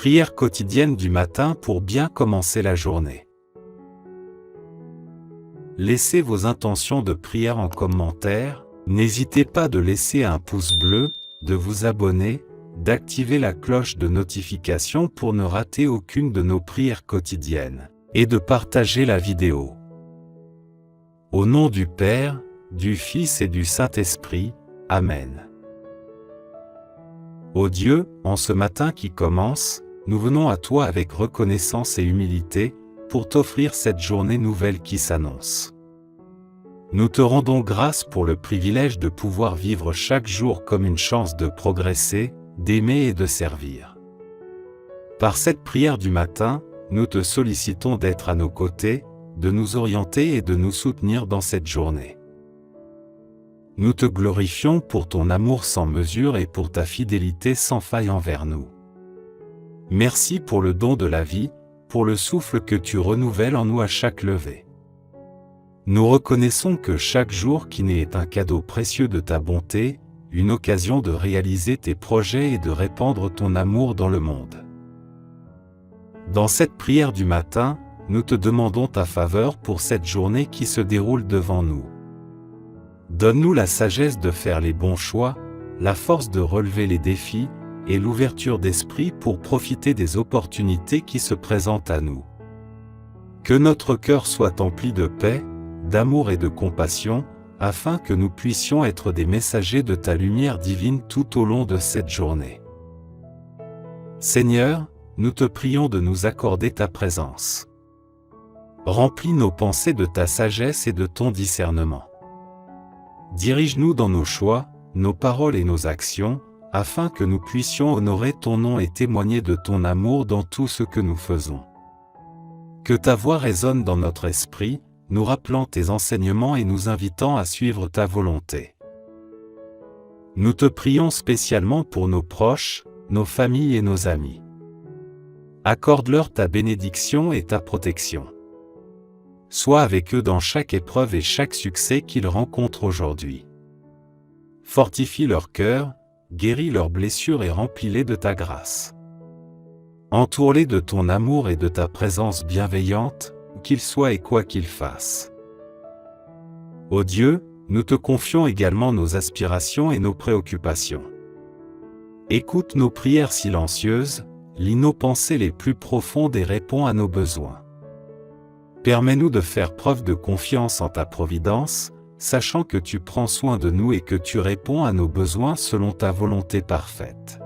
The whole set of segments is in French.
Prière quotidienne du matin pour bien commencer la journée. Laissez vos intentions de prière en commentaire, n'hésitez pas de laisser un pouce bleu, de vous abonner, d'activer la cloche de notification pour ne rater aucune de nos prières quotidiennes, et de partager la vidéo. Au nom du Père, du Fils et du Saint-Esprit, Amen. Ô Dieu, en ce matin qui commence, nous venons à toi avec reconnaissance et humilité, pour t'offrir cette journée nouvelle qui s'annonce. Nous te rendons grâce pour le privilège de pouvoir vivre chaque jour comme une chance de progresser, d'aimer et de servir. Par cette prière du matin, nous te sollicitons d'être à nos côtés, de nous orienter et de nous soutenir dans cette journée. Nous te glorifions pour ton amour sans mesure et pour ta fidélité sans faille envers nous. Merci pour le don de la vie, pour le souffle que tu renouvelles en nous à chaque levée. Nous reconnaissons que chaque jour qui naît est un cadeau précieux de ta bonté, une occasion de réaliser tes projets et de répandre ton amour dans le monde. Dans cette prière du matin, nous te demandons ta faveur pour cette journée qui se déroule devant nous. Donne-nous la sagesse de faire les bons choix, la force de relever les défis, et l'ouverture d'esprit pour profiter des opportunités qui se présentent à nous. Que notre cœur soit empli de paix, d'amour et de compassion, afin que nous puissions être des messagers de ta lumière divine tout au long de cette journée. Seigneur, nous te prions de nous accorder ta présence. Remplis nos pensées de ta sagesse et de ton discernement. Dirige-nous dans nos choix, nos paroles et nos actions, afin que nous puissions honorer ton nom et témoigner de ton amour dans tout ce que nous faisons. Que ta voix résonne dans notre esprit, nous rappelant tes enseignements et nous invitant à suivre ta volonté. Nous te prions spécialement pour nos proches, nos familles et nos amis. Accorde-leur ta bénédiction et ta protection. Sois avec eux dans chaque épreuve et chaque succès qu'ils rencontrent aujourd'hui. Fortifie leur cœur, guéris leurs blessures et remplis-les de ta grâce. Entoure-les de ton amour et de ta présence bienveillante, où qu'ils soient et quoi qu'ils fassent. Ô Dieu, nous te confions également nos aspirations et nos préoccupations. Écoute nos prières silencieuses, lis nos pensées les plus profondes et réponds à nos besoins. Permets-nous de faire preuve de confiance en ta providence, sachant que tu prends soin de nous et que tu réponds à nos besoins selon ta volonté parfaite.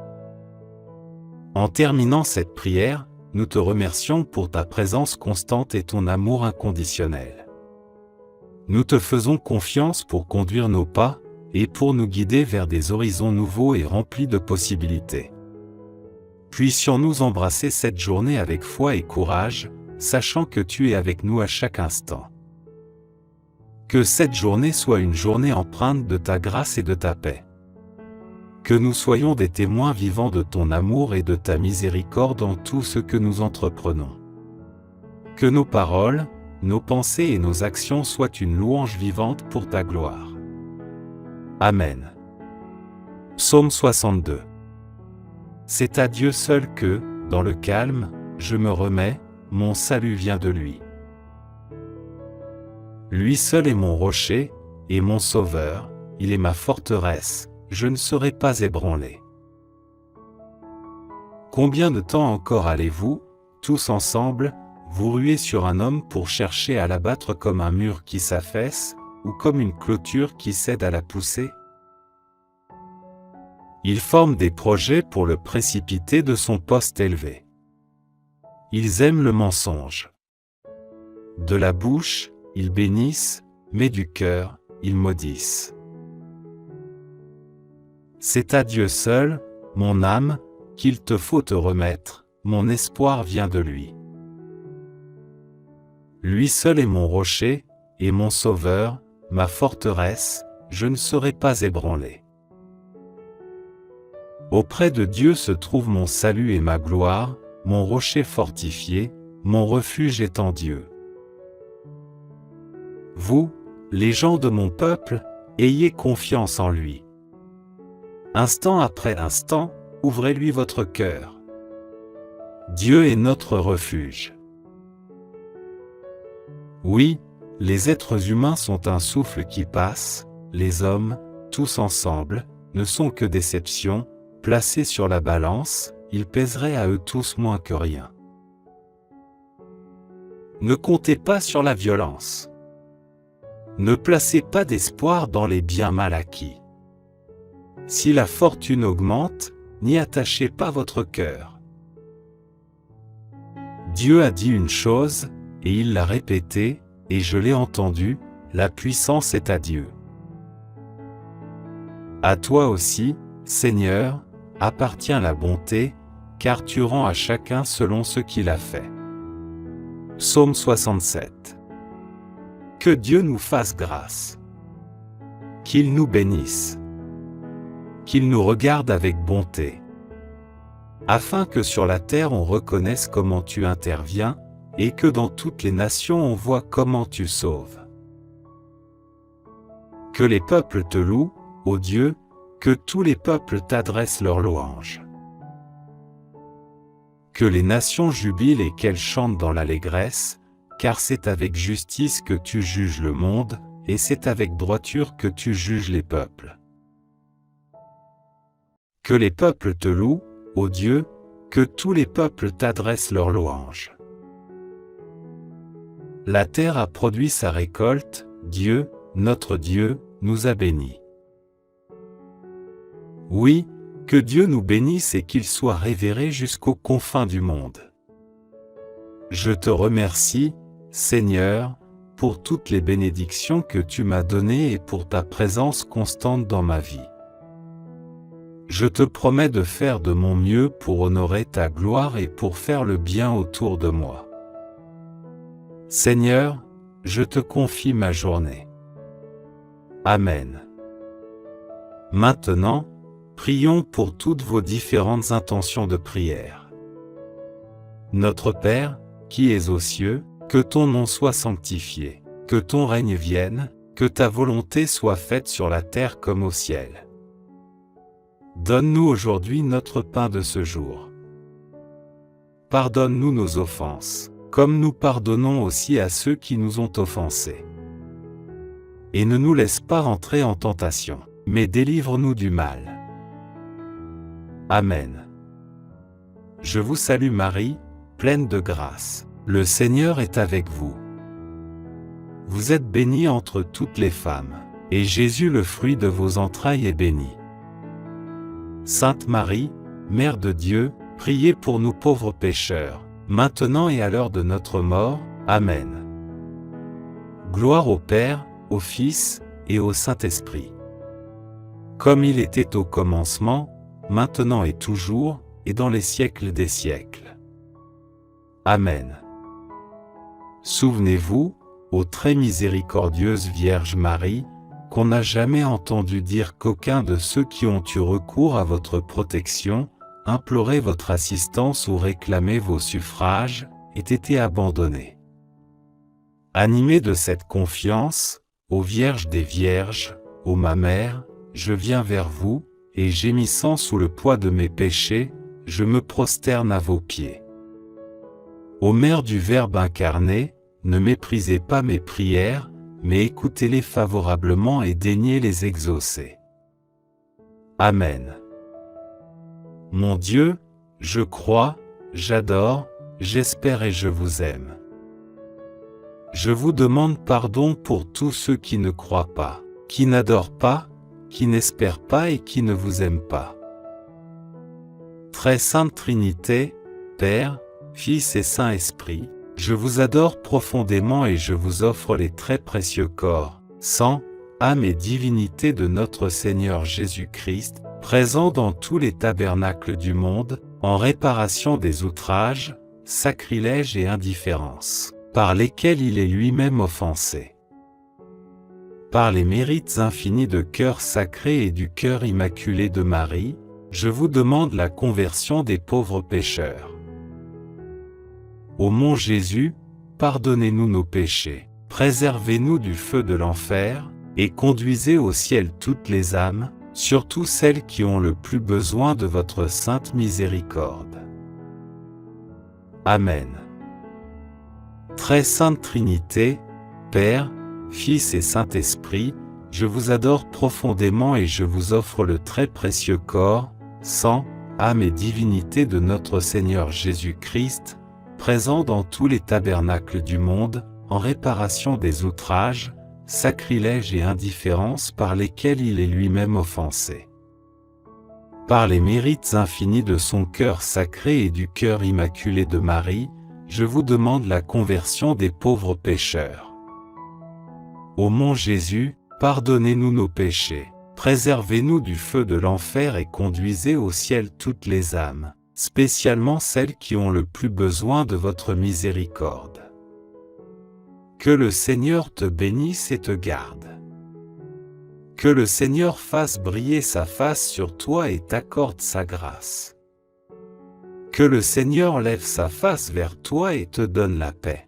En terminant cette prière, nous te remercions pour ta présence constante et ton amour inconditionnel. Nous te faisons confiance pour conduire nos pas, et pour nous guider vers des horizons nouveaux et remplis de possibilités. Puissions-nous embrasser cette journée avec foi et courage, sachant que tu es avec nous à chaque instant. Que cette journée soit une journée empreinte de ta grâce et de ta paix. Que nous soyons des témoins vivants de ton amour et de ta miséricorde dans tout ce que nous entreprenons. Que nos paroles, nos pensées et nos actions soient une louange vivante pour ta gloire. Amen. Psaume 62. C'est à Dieu seul que, dans le calme, je me remets, mon salut vient de lui. Lui seul est mon rocher, et mon sauveur, il est ma forteresse, je ne serai pas ébranlé. Combien de temps encore allez-vous, tous ensemble, vous ruer sur un homme pour chercher à l'abattre comme un mur qui s'affaisse, ou comme une clôture qui cède à la poussée? Ils forment des projets pour le précipiter de son poste élevé. Ils aiment le mensonge. De la bouche, ils bénissent, mais du cœur, ils maudissent. C'est à Dieu seul, mon âme, qu'il te faut te remettre, mon espoir vient de lui. Lui seul est mon rocher, et mon sauveur, ma forteresse, je ne serai pas ébranlé. Auprès de Dieu se trouve mon salut et ma gloire, mon rocher fortifié, mon refuge est en Dieu. Vous, les gens de mon peuple, ayez confiance en lui. Instant après instant, ouvrez-lui votre cœur. Dieu est notre refuge. Oui, les êtres humains sont un souffle qui passe, les hommes, tous ensemble, ne sont que déceptions, placés sur la balance, ils pèseraient à eux tous moins que rien. Ne comptez pas sur la violence. Ne placez pas d'espoir dans les biens mal acquis. Si la fortune augmente, n'y attachez pas votre cœur. Dieu a dit une chose, et il l'a répétée, et je l'ai entendu, la puissance est à Dieu. À toi aussi, Seigneur, appartient la bonté, car tu rends à chacun selon ce qu'il a fait. Psaume 67. Que Dieu nous fasse grâce. Qu'il nous bénisse. Qu'il nous regarde avec bonté. Afin que sur la terre on reconnaisse comment tu interviens, et que dans toutes les nations on voit comment tu sauves. Que les peuples te louent, ô Dieu, que tous les peuples t'adressent leurs louanges. Que les nations jubilent et qu'elles chantent dans l'allégresse, car c'est avec justice que tu juges le monde, et c'est avec droiture que tu juges les peuples. Que les peuples te louent, ô Dieu, que tous les peuples t'adressent leurs louanges. La terre a produit sa récolte, Dieu, notre Dieu, nous a bénis. Oui, que Dieu nous bénisse et qu'il soit révéré jusqu'aux confins du monde. Je te remercie, Seigneur, pour toutes les bénédictions que tu m'as données et pour ta présence constante dans ma vie. Je te promets de faire de mon mieux pour honorer ta gloire et pour faire le bien autour de moi. Seigneur, je te confie ma journée. Amen. Maintenant, prions pour toutes vos différentes intentions de prière. Notre Père, qui es aux cieux, que ton nom soit sanctifié, que ton règne vienne, que ta volonté soit faite sur la terre comme au ciel. Donne-nous aujourd'hui notre pain de ce jour. Pardonne-nous nos offenses, comme nous pardonnons aussi à ceux qui nous ont offensés. Et ne nous laisse pas entrer en tentation, mais délivre-nous du mal. Amen. Je vous salue Marie, pleine de grâce. Le Seigneur est avec vous. Vous êtes bénie entre toutes les femmes, et Jésus, le fruit de vos entrailles, est béni. Sainte Marie, Mère de Dieu, priez pour nous pauvres pécheurs, maintenant et à l'heure de notre mort. Amen. Gloire au Père, au Fils, et au Saint-Esprit. Comme il était au commencement, maintenant et toujours, et dans les siècles des siècles. Amen. Souvenez-vous, ô très miséricordieuse Vierge Marie, qu'on n'a jamais entendu dire qu'aucun de ceux qui ont eu recours à votre protection, imploré votre assistance ou réclamé vos suffrages, ait été abandonné. Animé de cette confiance, ô Vierge des Vierges, ô ma Mère, je viens vers vous, et gémissant sous le poids de mes péchés, je me prosterne à vos pieds. Ô Mère du Verbe incarné, ne méprisez pas mes prières, mais écoutez-les favorablement et daignez les exaucer. Amen. Mon Dieu, je crois, j'adore, j'espère et je vous aime. Je vous demande pardon pour tous ceux qui ne croient pas, qui n'adorent pas, qui n'espèrent pas et qui ne vous aiment pas. Très sainte Trinité, Père, Fils et Saint-Esprit, je vous adore profondément et je vous offre les très précieux corps, sang, âme et divinité de notre Seigneur Jésus-Christ, présent dans tous les tabernacles du monde, en réparation des outrages, sacrilèges et indifférences, par lesquels il est lui-même offensé. Par les mérites infinis de cœur sacré et du cœur immaculé de Marie, je vous demande la conversion des pauvres pécheurs. Ô mon Jésus, pardonnez-nous nos péchés, préservez-nous du feu de l'enfer, et conduisez au ciel toutes les âmes, surtout celles qui ont le plus besoin de votre sainte miséricorde. Amen. Très sainte Trinité, Père, Fils et Saint-Esprit, je vous adore profondément et je vous offre le très précieux corps, sang, âme et divinité de notre Seigneur Jésus-Christ, présent dans tous les tabernacles du monde, en réparation des outrages, sacrilèges et indifférences par lesquels il est lui-même offensé. Par les mérites infinis de son cœur sacré et du cœur immaculé de Marie, je vous demande la conversion des pauvres pécheurs. Ô mon Jésus, pardonnez-nous nos péchés, préservez-nous du feu de l'enfer et conduisez au ciel toutes les âmes, spécialement celles qui ont le plus besoin de votre miséricorde. Que le Seigneur te bénisse et te garde. Que le Seigneur fasse briller sa face sur toi et t'accorde sa grâce. Que le Seigneur lève sa face vers toi et te donne la paix.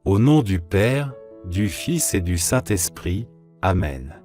Au nom du Père, du Fils et du Saint-Esprit, Amen.